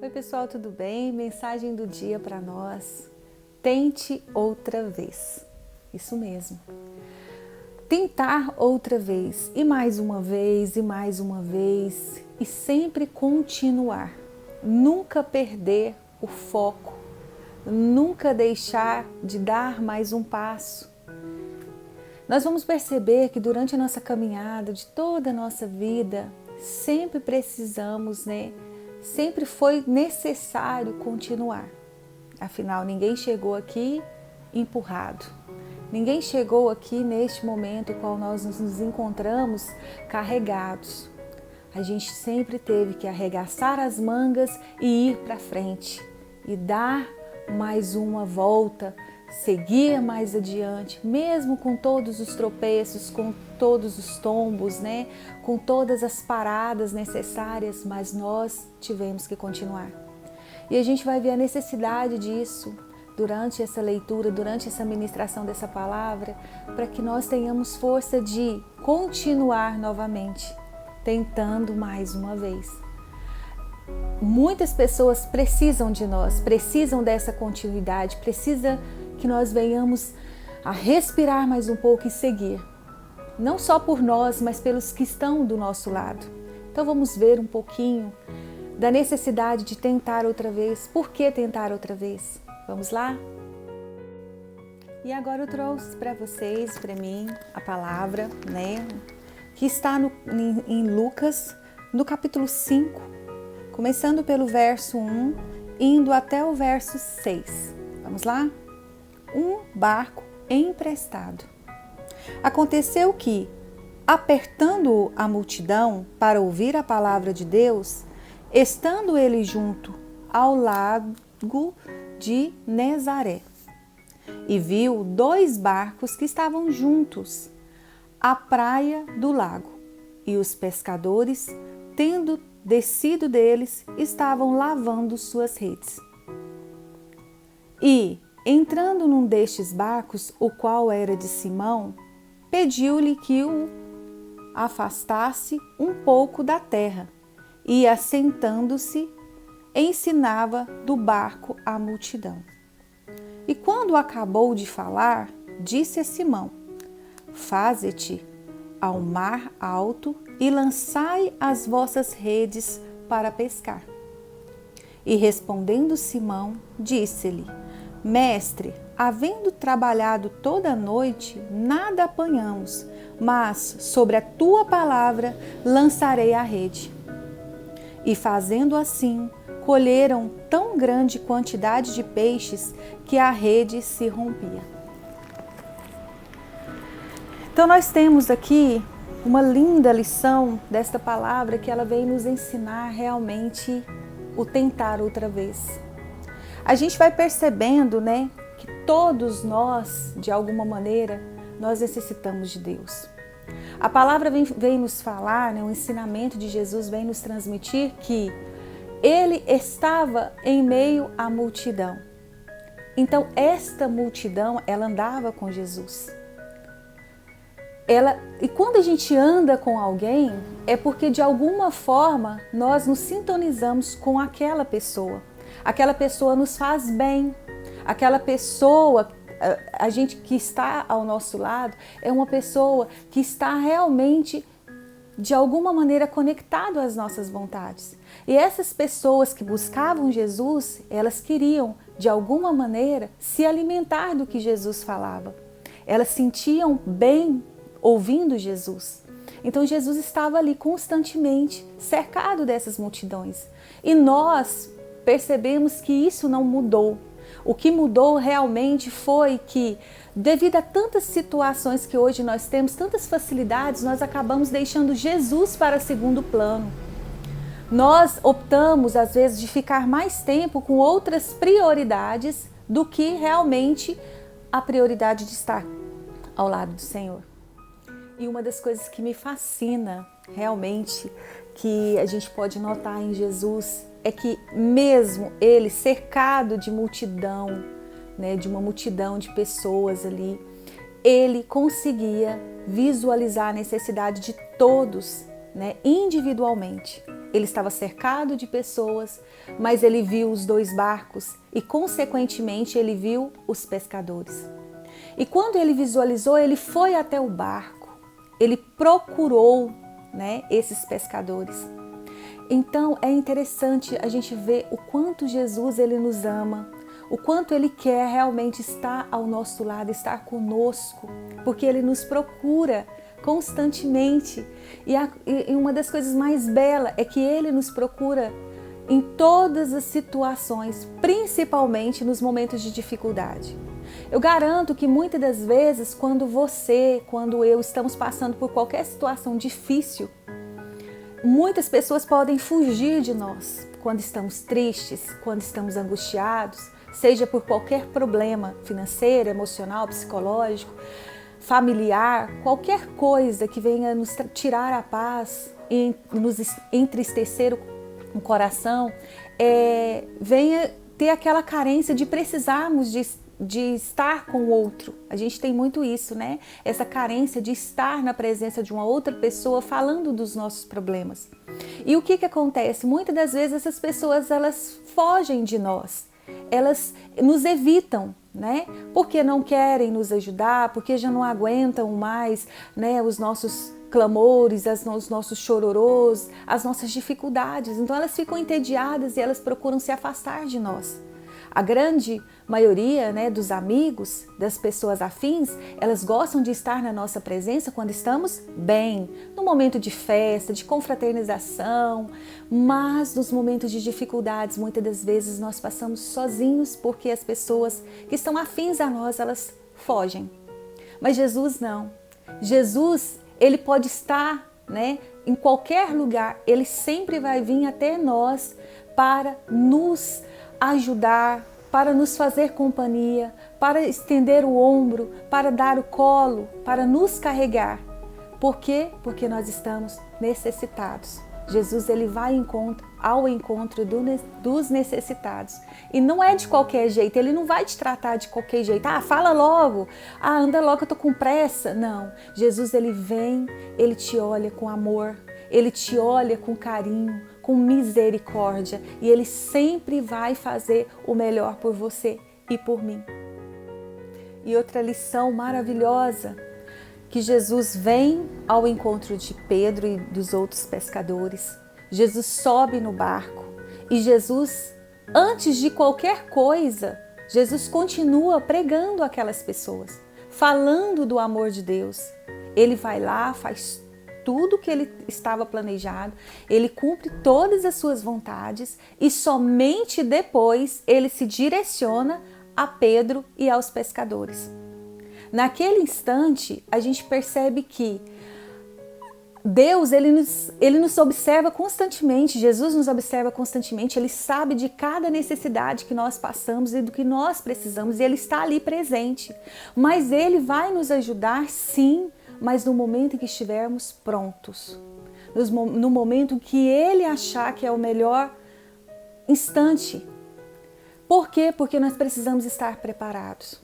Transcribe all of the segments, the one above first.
Oi pessoal, tudo bem? Mensagem do dia para nós. Tente outra vez. Isso mesmo. Tentar outra vez, e mais uma vez, e mais uma vez, e sempre continuar. Nunca perder o foco, nunca deixar de dar mais um passo. Nós vamos perceber que durante a nossa caminhada, de toda a nossa vida, sempre precisamos, Sempre foi necessário continuar. Afinal, ninguém chegou aqui empurrado. Ninguém chegou aqui neste momento qual nós nos encontramos carregados. A gente sempre teve que arregaçar as mangas e ir para frente e dar mais uma volta, seguir mais adiante, mesmo com todos os tropeços, com todos os tombos, com todas as paradas necessárias, mas nós tivemos que continuar. E a gente vai ver a necessidade disso durante essa leitura, durante essa ministração dessa palavra, para que nós tenhamos força de continuar novamente, tentando mais uma vez. Muitas pessoas precisam de nós, precisam dessa continuidade, precisa que nós venhamos a respirar mais um pouco e seguir. Não só por nós, mas pelos que estão do nosso lado. Então vamos ver um pouquinho da necessidade de tentar outra vez. Por que tentar outra vez? Vamos lá? E agora eu trouxe para vocês, para mim, a palavra, que está em Lucas, no capítulo 5, começando pelo verso 1, indo até o verso 6. Vamos lá? Um barco emprestado. Aconteceu que, apertando a multidão para ouvir a palavra de Deus, estando ele junto ao lago de Nezaré, e viu 2 barcos que estavam juntos à praia do lago, e os pescadores, tendo descido deles, estavam lavando suas redes. E, entrando num destes barcos, o qual era de Simão, pediu-lhe que o afastasse um pouco da terra, e, assentando-se, ensinava do barco a multidão. E quando acabou de falar, disse a Simão: Faze-te ao mar alto e lançai as vossas redes para pescar. E respondendo Simão, disse-lhe: Mestre, havendo trabalhado toda a noite, nada apanhamos, mas sobre a tua palavra lançarei a rede. E fazendo assim, colheram tão grande quantidade de peixes que a rede se rompia. Então nós temos aqui uma linda lição desta palavra que ela vem nos ensinar realmente o tentar outra vez. A gente vai percebendo, que todos nós, de alguma maneira, nós necessitamos de Deus. A palavra vem nos falar, o ensinamento de Jesus vem nos transmitir que ele estava em meio à multidão. Então, esta multidão, ela andava com Jesus. E quando a gente anda com alguém, é porque de alguma forma nós nos sintonizamos com aquela pessoa. Aquela pessoa nos faz bem, aquela pessoa, a gente que está ao nosso lado, é uma pessoa que está realmente, de alguma maneira, conectado às nossas vontades. E essas pessoas que buscavam Jesus, elas queriam, de alguma maneira, se alimentar do que Jesus falava. Elas sentiam bem ouvindo Jesus. Então Jesus estava ali constantemente, cercado dessas multidões. E nós percebemos que isso não mudou. O que mudou realmente foi que, devido a tantas situações que hoje nós temos, tantas facilidades, nós acabamos deixando Jesus para segundo plano. Nós optamos, às vezes, de ficar mais tempo com outras prioridades do que realmente a prioridade de estar ao lado do Senhor. E uma das coisas que me fascina realmente, que a gente pode notar em Jesus, é que mesmo ele cercado de multidão, de uma multidão de pessoas ali, ele conseguia visualizar a necessidade de todos, né, individualmente. Ele estava cercado de pessoas, mas ele viu os 2 barcos e, consequentemente, ele viu os pescadores. E quando ele visualizou, ele foi até o barco, ele procurou, né, esses pescadores. Então é interessante a gente ver o quanto Jesus ele nos ama, o quanto ele quer realmente estar ao nosso lado, estar conosco, porque ele nos procura constantemente. E uma das coisas mais belas é que ele nos procura em todas as situações, principalmente nos momentos de dificuldade. Eu garanto que muitas das vezes, quando eu estamos passando por qualquer situação difícil, muitas pessoas podem fugir de nós quando estamos tristes, quando estamos angustiados, seja por qualquer problema financeiro, emocional, psicológico, familiar, qualquer coisa que venha nos tirar a paz e nos entristecer o coração, venha ter aquela carência de precisarmos de estar com o outro. A gente tem muito isso, né? Essa carência de estar na presença de uma outra pessoa falando dos nossos problemas. E o que acontece? Muitas das vezes essas pessoas, elas fogem de nós. Elas nos evitam, né? Porque não querem nos ajudar, porque já não aguentam mais, né, os nossos clamores, os nossos chororôs, as nossas dificuldades. Então elas ficam entediadas e elas procuram se afastar de nós. A grande maioria, né, dos amigos, das pessoas afins, elas gostam de estar na nossa presença quando estamos bem, no momento de festa, de confraternização, mas nos momentos de dificuldades, muitas das vezes nós passamos sozinhos porque as pessoas que estão afins a nós, elas fogem. Mas Jesus não. Jesus, ele pode estar, né, em qualquer lugar, ele sempre vai vir até nós para nos ajudar, para nos fazer companhia, para estender o ombro, para dar o colo, para nos carregar. Por quê? Porque nós estamos necessitados. Jesus ele vai ao encontro dos necessitados. E não é de qualquer jeito, ele não vai te tratar de qualquer jeito. Ah, fala logo. Ah, anda logo, eu tô com pressa. Não, Jesus ele vem, ele te olha com amor, ele te olha com carinho, com misericórdia, e ele sempre vai fazer o melhor por você e por mim. E outra lição maravilhosa, que Jesus vem ao encontro de Pedro e dos outros pescadores. Jesus sobe no barco e Jesus, antes de qualquer coisa, Jesus continua pregando aquelas pessoas, falando do amor de Deus. Ele vai lá, faz tudo que ele estava planejado, ele cumpre todas as suas vontades e somente depois ele se direciona a Pedro e aos pescadores. Naquele instante, a gente percebe que Deus, ele nos observa constantemente, Jesus nos observa constantemente, ele sabe de cada necessidade que nós passamos e do que nós precisamos, e ele está ali presente. Mas ele vai nos ajudar, sim, mas no momento em que estivermos prontos, no momento que ele achar que é o melhor instante. Por quê? Porque nós precisamos estar preparados.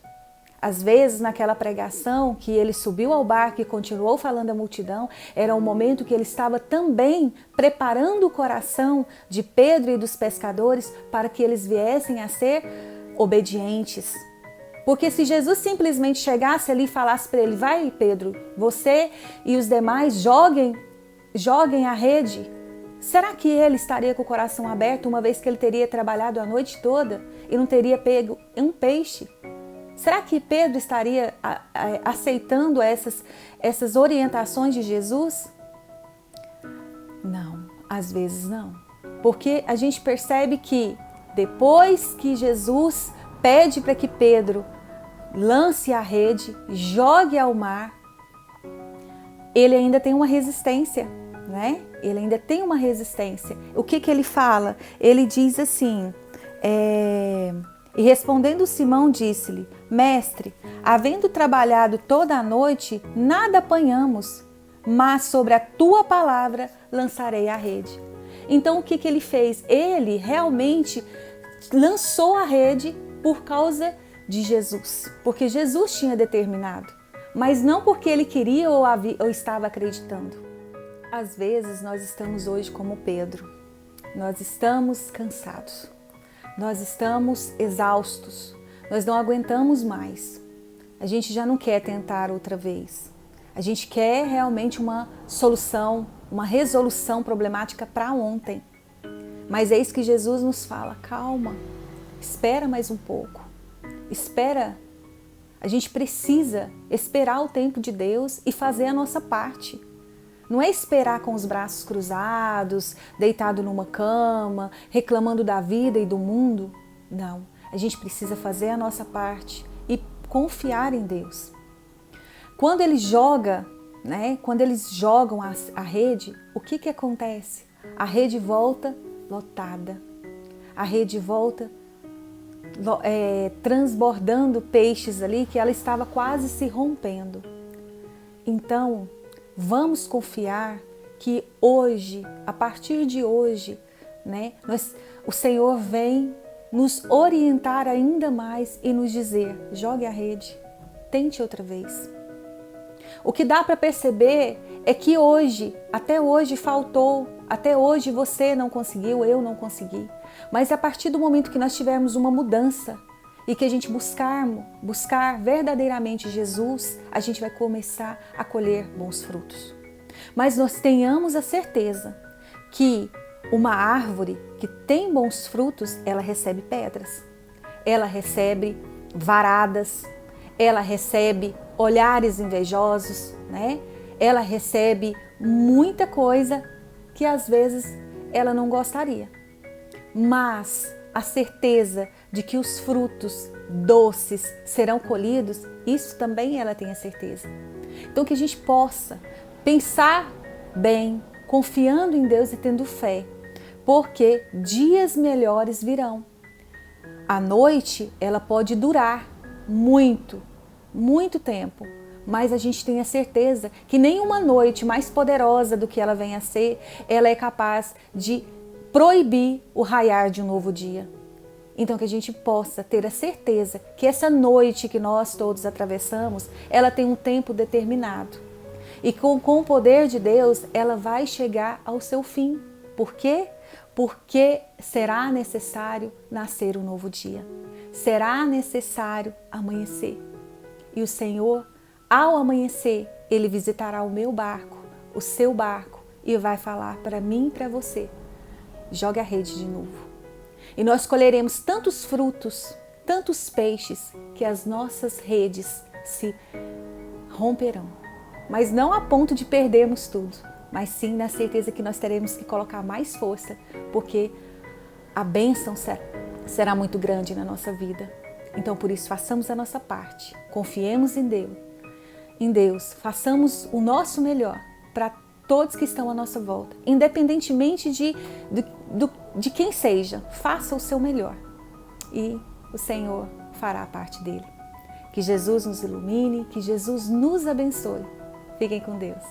Às vezes, naquela pregação que ele subiu ao barco e continuou falando à multidão, era um momento que ele estava também preparando o coração de Pedro e dos pescadores para que eles viessem a ser obedientes. Porque se Jesus simplesmente chegasse ali e falasse para ele, vai Pedro, você e os demais joguem a rede, será que ele estaria com o coração aberto uma vez que ele teria trabalhado a noite toda e não teria pego um peixe? Será que Pedro estaria aceitando essas orientações de Jesus? Não, às vezes não. Porque a gente percebe que depois que Jesus pede para que Pedro lance a rede, jogue ao mar, ele ainda tem uma resistência, né? Ele ainda tem uma resistência. O que ele fala? Ele diz assim, e respondendo Simão disse-lhe, mestre, havendo trabalhado toda a noite, nada apanhamos, mas sobre a tua palavra lançarei a rede. Então o que ele fez? Ele realmente lançou a rede por causa de Jesus, porque Jesus tinha determinado, mas não porque ele queria ou estava acreditando. às vezes nós estamos hoje como Pedro. Nós estamos cansados. Nós estamos exaustos. Nós não aguentamos mais. A gente já não quer tentar outra vez. A gente quer realmente uma solução, uma resolução problemática para ontem. Mas é isso que Jesus nos fala: calma, espera mais um pouco. Espera. A gente precisa esperar o tempo de Deus e fazer a nossa parte. Não é esperar com os braços cruzados, deitado numa cama, reclamando da vida e do mundo. Não, a gente precisa fazer a nossa parte e confiar em Deus. Quando ele joga, quando eles jogam a rede, o que acontece? A rede volta lotada. A rede volta transbordando peixes ali, que ela estava quase se rompendo. Então, vamos confiar que hoje, a partir de hoje, o Senhor vem nos orientar ainda mais e nos dizer: jogue a rede, tente outra vez. O que dá para perceber é que hoje, até hoje faltou, até hoje você não conseguiu, eu não consegui. Mas a partir do momento que nós tivermos uma mudança e que a gente buscar verdadeiramente Jesus, a gente vai começar a colher bons frutos. Mas nós tenhamos a certeza que uma árvore que tem bons frutos, ela recebe pedras, ela recebe varadas, ela recebe olhares invejosos, Ela recebe muita coisa que às vezes ela não gostaria. Mas a certeza de que os frutos doces serão colhidos, isso também ela tem a certeza. Então que a gente possa pensar bem, confiando em Deus e tendo fé, porque dias melhores virão. A noite, ela pode durar muito tempo, mas a gente tem a certeza que nenhuma noite mais poderosa do que ela venha a ser, ela é capaz de proibir o raiar de um novo dia. Então que a gente possa ter a certeza que essa noite que nós todos atravessamos, ela tem um tempo determinado. E com o poder de Deus, ela vai chegar ao seu fim. Por quê? Porque será necessário nascer um novo dia. Será necessário amanhecer. E o Senhor, ao amanhecer, Ele visitará o meu barco, o seu barco, e vai falar para mim e para você: jogue a rede de novo. E nós colheremos tantos frutos, tantos peixes, que as nossas redes se romperão. Mas não a ponto de perdermos tudo, mas sim na certeza que nós teremos que colocar mais força, porque a bênção será muito grande na nossa vida. Então, por isso, façamos a nossa parte, confiemos em Deus, façamos o nosso melhor para todos que estão à nossa volta, independentemente de quem seja, faça o seu melhor e o Senhor fará a parte dele. Que Jesus nos ilumine, que Jesus nos abençoe. Fiquem com Deus.